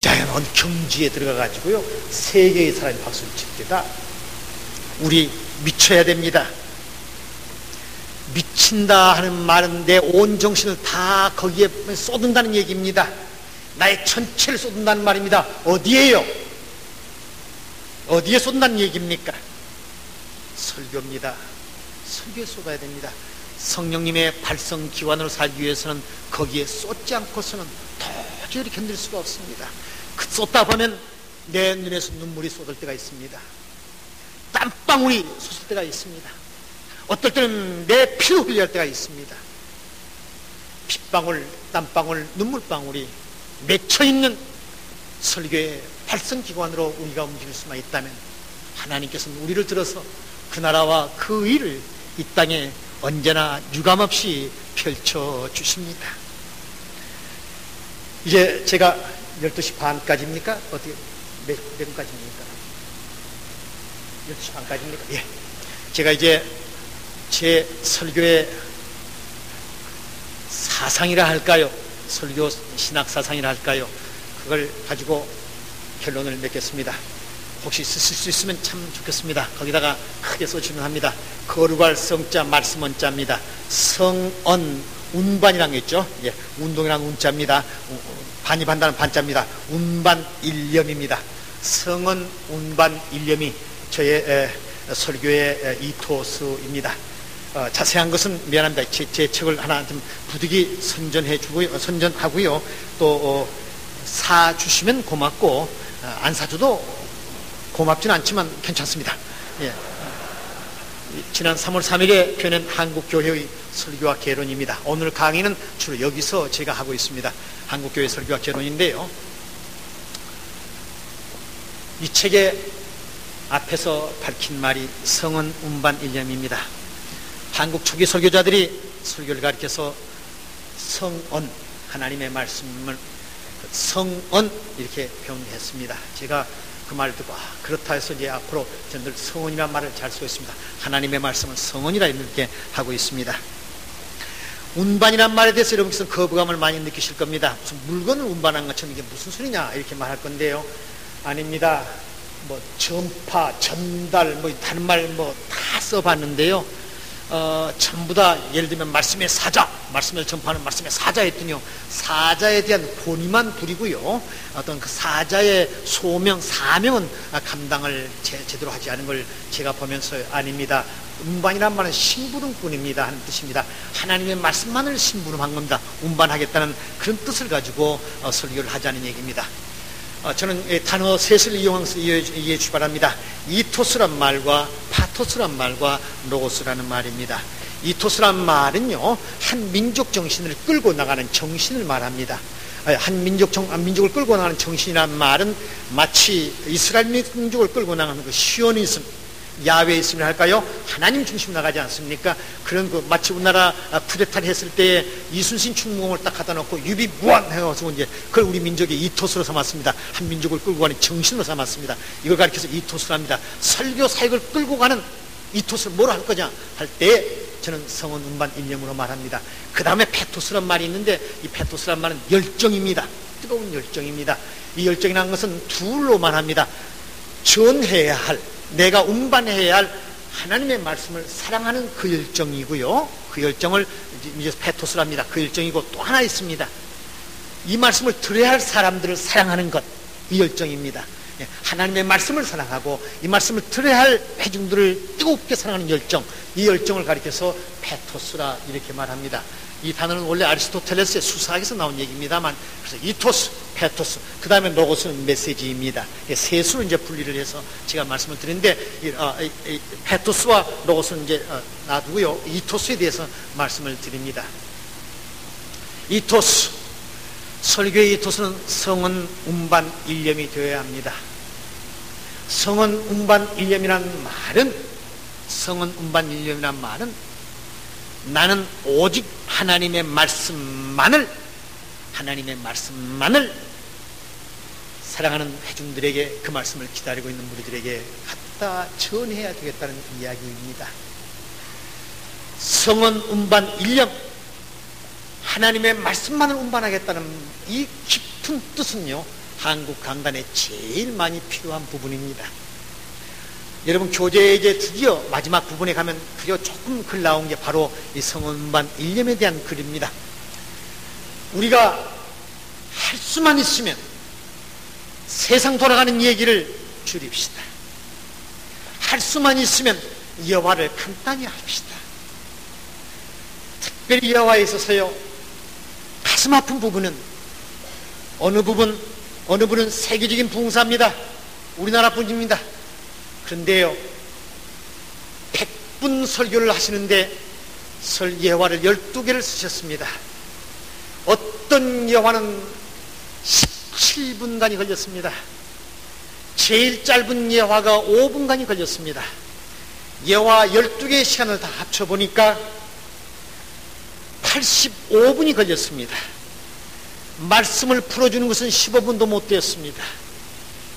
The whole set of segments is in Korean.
자연은 경지에 들어가가지고요, 세계의 사람이 박수를 칠 때다. 우리 미쳐야 됩니다. 미친다 하는 말은 내 온 정신을 다 거기에 쏟는다는 얘기입니다. 나의 전체를 쏟는다는 말입니다. 어디에요? 어디에 쏟는다는 얘기입니까? 설교입니다. 설교에 쏟아야 됩니다. 성령님의 발성기관으로 살기 위해서는 거기에 쏟지 않고서는 도저히 견딜 수가 없습니다. 그 쏟다 보면 내 눈에서 눈물이 쏟을 때가 있습니다. 땀방울이 쏟을 때가 있습니다. 어떨 때는 내 피를 흘려야 할 때가 있습니다. 핏방울, 땀방울, 눈물방울이 맺혀있는 설교의 발성기관으로 우리가 움직일 수만 있다면 하나님께서는 우리를 들어서 그 나라와 그 의를 이 땅에 언제나 유감없이 펼쳐주십니다. 이제 제가 12시 반까지입니까? 어떻게, 몇 분까지입니까? 12시 반까지입니까? 예. 제가 이제 제 설교의 사상이라 할까요? 설교 신학 사상이라 할까요? 그걸 가지고 결론을 맺겠습니다. 혹시 쓰실 수 있으면 참 좋겠습니다. 거기다가 크게 써주시면 합니다. 거룩할 성자, 말씀 원자입니다. 성언, 운반이라는 게 있죠. 예, 운동이라는 운자입니다. 반이 반다는 반자입니다. 운반 일념입니다. 성언, 운반 일념이 저의 설교의 이토스입니다. 자세한 것은 미안합니다. 제 책을 하나 좀 부득이 선전하고요. 또 사주시면 고맙고 안 사줘도 고맙지는 않지만 괜찮습니다. 예. 지난 3월 3일에 펴낸 한국교회의 설교와 개론입니다. 오늘 강의는 주로 여기서 제가 하고 있습니다. 한국교회 설교와 개론인데요, 이 책의 앞에서 밝힌 말이 성언 운반 일념입니다. 한국 초기 설교자들이 설교를 가리켜서 성언, 하나님의 말씀을 성언 이렇게 표현했습니다. 제가 그 말을 듣고 그렇다 해서 이제 앞으로 저는 성언이라는 말을 잘 쓰고 있습니다. 하나님의 말씀을 성언이라 이렇게 하고 있습니다. 운반이라는 말에 대해서 여러분께서 거부감을 많이 느끼실 겁니다. 무슨 물건을 운반한 것처럼 이게 무슨 소리냐 이렇게 말할 건데요, 아닙니다. 뭐 전파, 전달, 뭐 다른 말 뭐 다 써봤는데요, 전부 다 예를 들면 말씀의 사자, 말씀을 전파하는 말씀의 사자 했더니요, 사자에 대한 권위만 부리고요, 어떤 그 사자의 소명, 사명은 감당을 제대로 하지 않은 걸 제가 보면서 아닙니다. 운반이란 말은 심부름꾼입니다 하는 뜻입니다. 하나님의 말씀만을 심부름한 겁니다. 운반하겠다는 그런 뜻을 가지고 설교를 하자는 얘기입니다. 저는 단어 셋을 이용해서 이해해 주시 바랍니다. 이토스란 말과 파토스란 말과 로고스라는 말입니다. 이토스란 말은요, 한 민족 정신을 끌고 나가는 정신을 말합니다. 한 민족을 끌고 나가는 정신이란 말은 마치 이스라엘 민족을 끌고 나가는 그 시오니즘, 야훼이즘을 할까요? 하나님 중심으로 나가지 않습니까? 그런 그 마치 우리나라 쿠데타를 했을 때 이순신 충무공을 딱 갖다 놓고 유비무한 해가지고 이제 그걸 우리 민족의 이토스로 삼았습니다. 한 민족을 끌고 가는 정신으로 삼았습니다. 이걸 가리켜서 이토스를 합니다. 설교 사역을 끌고 가는 이토스를 뭐로 할 거냐 할 때 저는 성언 운반 일념으로 말합니다. 그 다음에 페토스란 말이 있는데 이 페토스란 말은 열정입니다. 뜨거운 열정입니다. 이 열정이라는 것은 둘로만 합니다. 전해야 할, 내가 운반해야 할 하나님의 말씀을 사랑하는 그 열정이고요, 그 열정을 이제 페토스라 합니다. 그 열정이고 또 하나 있습니다. 이 말씀을 들어야 할 사람들을 사랑하는 것, 이 열정입니다. 하나님의 말씀을 사랑하고 이 말씀을 들어야 할 회중들을 뜨겁게 사랑하는 열정, 이 열정을 가리켜서 페토스라 이렇게 말합니다. 이 단어는 원래 아리스토텔레스의 수사학에서 나온 얘기입니다만, 그래서 이토스, 페토스, 그 다음에 로고스는 메시지입니다. 세 수로 이제 분리를 해서 제가 말씀을 드리는데, 페토스와 로고스는 이제 놔두고요, 이토스에 대해서 말씀을 드립니다. 이토스, 설교의 이토스는 성언 운반 일념이 되어야 합니다. 성언 운반 일념이란 말은, 성언 운반 일념이란 말은 나는 오직 하나님의 말씀만을 사랑하는 회중들에게, 그 말씀을 기다리고 있는 무리들에게 갖다 전해야 되겠다는 이야기입니다. 성언 운반 일념, 하나님의 말씀만을 운반하겠다는 이 깊은 뜻은요, 한국 강단에 제일 많이 필요한 부분입니다. 여러분, 교재에 이제 드디어 마지막 부분에 가면 드디어 조금 글 나온 게 바로 이 성언운반 일념에 대한 글입니다. 우리가 할 수만 있으면 세상 돌아가는 얘기를 줄입시다. 할 수만 있으면 여호와를 간단히 합시다. 특별히 여호와에 있어서요, 가슴 아픈 부분은 어느 분은 세계적인 부흥사입니다. 우리나라뿐입니다. 그런데요, 100분 설교를 하시는데 예화를 12개를 쓰셨습니다. 어떤 예화는 17분간이 걸렸습니다. 제일 짧은 예화가 5분간이 걸렸습니다. 예화 12개의 시간을 다 합쳐보니까 85분이 걸렸습니다. 말씀을 풀어주는 것은 15분도 못 되었습니다.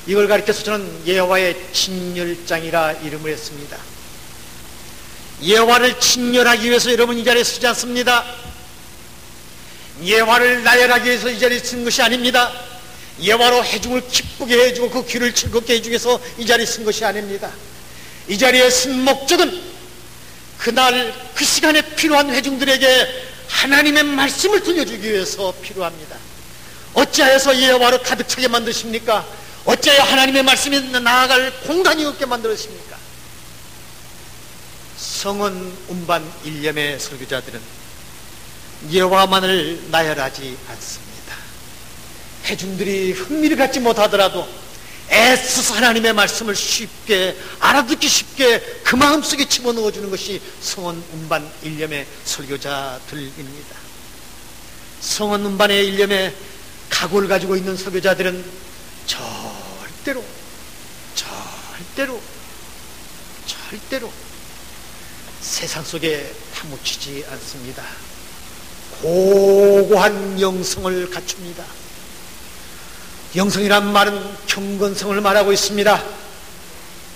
이걸 가리켜서 저는 예화의 진열장이라 이름을 했습니다. 예화를 진열하기 위해서 여러분 이 자리에 서지 않습니다. 예화를 나열하기 위해서 이 자리에 쓴 것이 아닙니다. 예화로 회중을 기쁘게 해주고 그 귀를 즐겁게 해주기 위해서 이 자리에 쓴 것이 아닙니다. 이 자리에 쓴 목적은 그날 그 시간에 필요한 회중들에게 하나님의 말씀을 들려주기 위해서 필요합니다. 어찌하여서 예화로 가득 차게 만드십니까? 어찌하여 하나님의 말씀이 나아갈 공간이 없게 만들었습니까? 성언 운반 일념의 설교자들은 예화만을 나열하지 않습니다. 회중들이 흥미를 갖지 못하더라도 애써서 하나님의 말씀을 쉽게 알아듣기 쉽게 그 마음속에 집어넣어주는 것이 성언 운반 일념의 설교자들입니다. 성언 운반의 일념의 각오를 가지고 있는 설교자들은 절대로 세상 속에 파묻히지 않습니다. 고고한 영성을 갖춥니다. 영성이란 말은 경건성을 말하고 있습니다.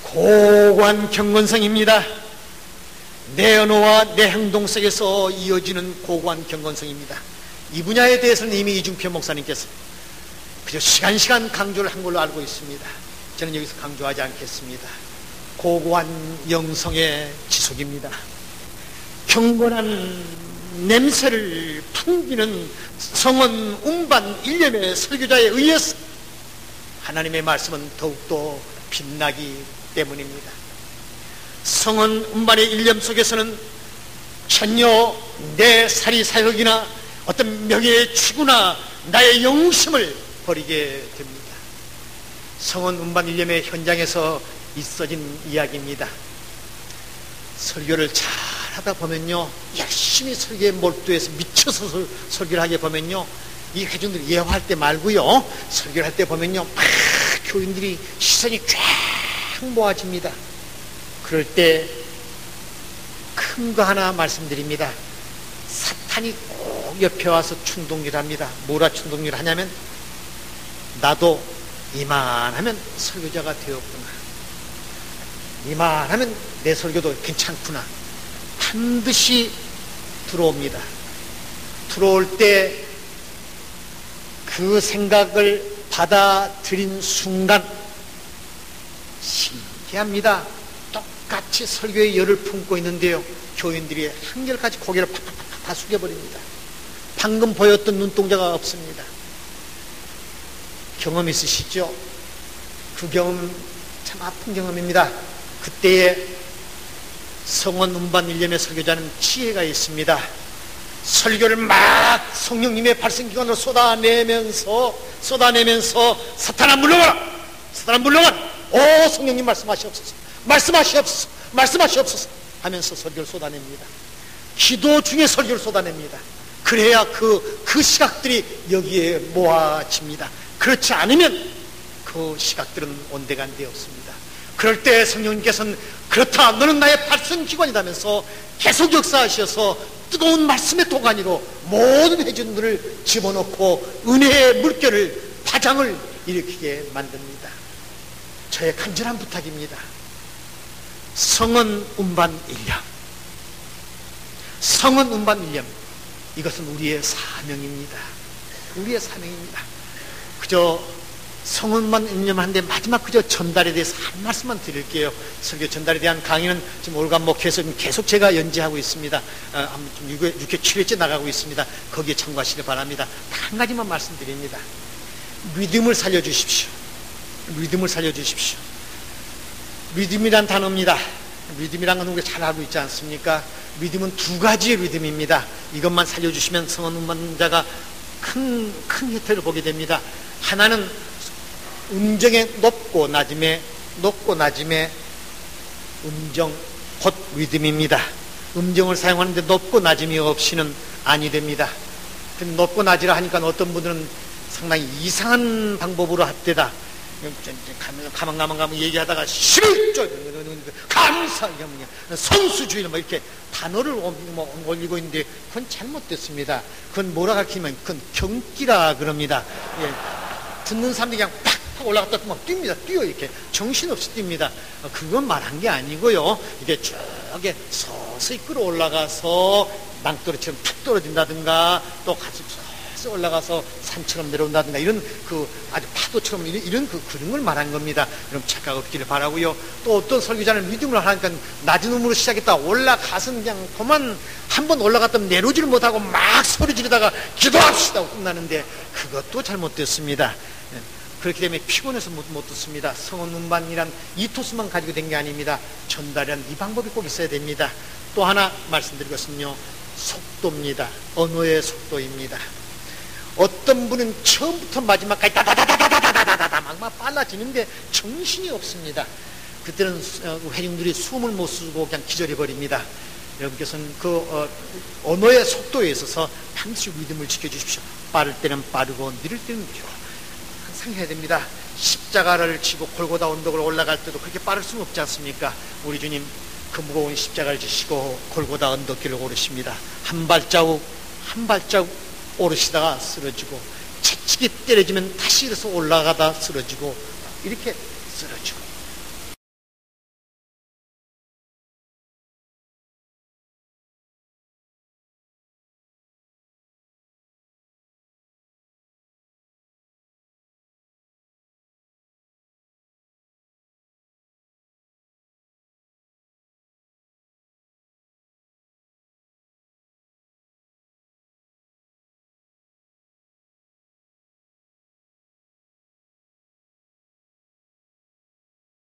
고고한 경건성입니다. 내 언어와 내 행동 속에서 이어지는 고고한 경건성입니다. 이 분야에 대해서는 이미 이중표 목사님께서 그저 시간 강조를 한 걸로 알고 있습니다. 저는 여기서 강조하지 않겠습니다. 고고한 영성의 지속입니다. 경건한 냄새를 풍기는 성언 운반 일념의 설교자에 의해서 하나님의 말씀은 더욱더 빛나기 때문입니다. 성언 운반의 일념 속에서는 전혀 내 사리 사욕이나 어떤 명예의 추구나 나의 영심을 버리게 됩니다. 성언 운반 일념의 현장에서 있어진 이야기입니다. 설교를 잘 하다 보면요, 열심히 설교에 몰두해서 미쳐서 설교를 하게 보면요, 이 회중들이 예화할 때 말고요, 설교를 할 때 보면요, 막 교인들이 시선이 쫙 모아집니다. 그럴 때 큰 거 하나 말씀드립니다. 사탄이 꼭 옆에 와서 충동질 합니다. 뭐라 충동질 하냐면, 나도 이만하면 설교자가 되었구나, 이만하면 내 설교도 괜찮구나, 반드시 들어옵니다. 들어올 때 그 생각을 받아들인 순간 신기합니다. 똑같이 설교의 열을 품고 있는데요, 교인들이 한결같이 고개를 팍팍팍 다 숙여버립니다. 방금 보였던 눈동자가 없습니다. 경험 있으시죠? 그 경험 참 아픈 경험입니다. 그때에 성언 운반 일념의 설교자는 지혜가 있습니다. 설교를 막 성령님의 발성기관으로 쏟아내면서 사탄아 물러가라, 사탄아 물러가라, 오 성령님 말씀하시옵소서 하면서 설교를 쏟아냅니다. 기도 중에 설교를 쏟아냅니다. 그래야 그 시각들이 여기에 모아집니다. 그렇지 않으면 그 시각들은 온데간데 없습니다. 그럴 때 성령님께서는 그렇다, 너는 나의 발성기관이라면서 계속 역사하셔서 뜨거운 말씀의 도가니로 모든 회중들을 집어넣고 은혜의 물결을, 파장을 일으키게 만듭니다. 저의 간절한 부탁입니다. 성언 운반 일념, 성언 운반 일념, 이것은 우리의 사명입니다. 우리의 사명입니다. 그저 성원만 인념하는데 마지막 그저 전달에 대해서 한 말씀만 드릴게요. 설교 전달에 대한 강의는 지금 올가 목회에서 계속 제가 연재하고 있습니다. 6회, 7회째 나가고 있습니다. 거기에 참고하시기 바랍니다. 한 가지만 말씀드립니다. 믿음을 살려주십시오. 믿음을 살려주십시오. 믿음이란 단어입니다. 믿음이란 건 우리가 잘 알고 있지 않습니까? 믿음은 두 가지의 믿음입니다. 이것만 살려주시면 성원 운반자가 큰 혜택을 보게 됩니다. 하나는 음정의 높고 낮음의 음정, 곧 믿음입니다. 음정을 사용하는데 높고 낮음이 없이는 아니 됩니다. 높고 낮이라 하니까 어떤 분들은 상당히 이상한 방법으로 합대다. 가만 얘기하다가 11조 감사 선수주의 이렇게 단어를 올리고 있는데 그건 잘못됐습니다. 그건 뭐라 가르치면 그건 경기라 그럽니다. 예. 듣는 사람들이 그냥 팍 올라갔다 막 뜁니다. 뛰어 이렇게 정신없이 뜁니다. 그건 말한 게 아니고요. 이게 저게 서서히 끌어올라가서 낭떠러지처럼 툭 떨어진다든가 또 같이 서서히 올라가서 산처럼 내려온다든가 이런 그 아주 파도처럼 이런 그런 걸 말한 겁니다. 여러분 착각 없기를 바라고요. 또 어떤 설교자는 믿음을 하니까 낮은 음으로 시작했다 올라가서 그냥 그만 한번 올라갔다면 내려오지를 못하고 막 소리 지르다가 기도합시다 하고 끝나는데 그것도 잘못됐습니다. 그렇기 때문에 피곤해서 못 듣습니다. 성원 운반이란 이 토스만 가지고 된 게 아닙니다. 전달이란 이 방법이 꼭 있어야 됩니다. 또 하나 말씀드릴 것은요, 속도입니다. 언어의 속도입니다. 어떤 분은 처음부터 마지막까지 다다다다다다다다다 막 빨라지는데 정신이 없습니다. 그때는 회중들이 숨을 못 쉬고 그냥 기절해 버립니다. 여러분께서는 언어의 속도에 있어서 반드시 믿음을 지켜주십시오. 빠를 때는 빠르고 느릴 때는 느리고 항상 해야 됩니다. 십자가를 지고 골고다 언덕을 올라갈 때도 그렇게 빠를 수는 없지 않습니까? 우리 주님 그 무거운 십자가를 지시고 골고다 언덕길을 오르십니다. 한 발자국 오르시다가 쓰러지고 채찍이 때려지면 다시 일어서 올라가다 쓰러지고 이렇게 쓰러지고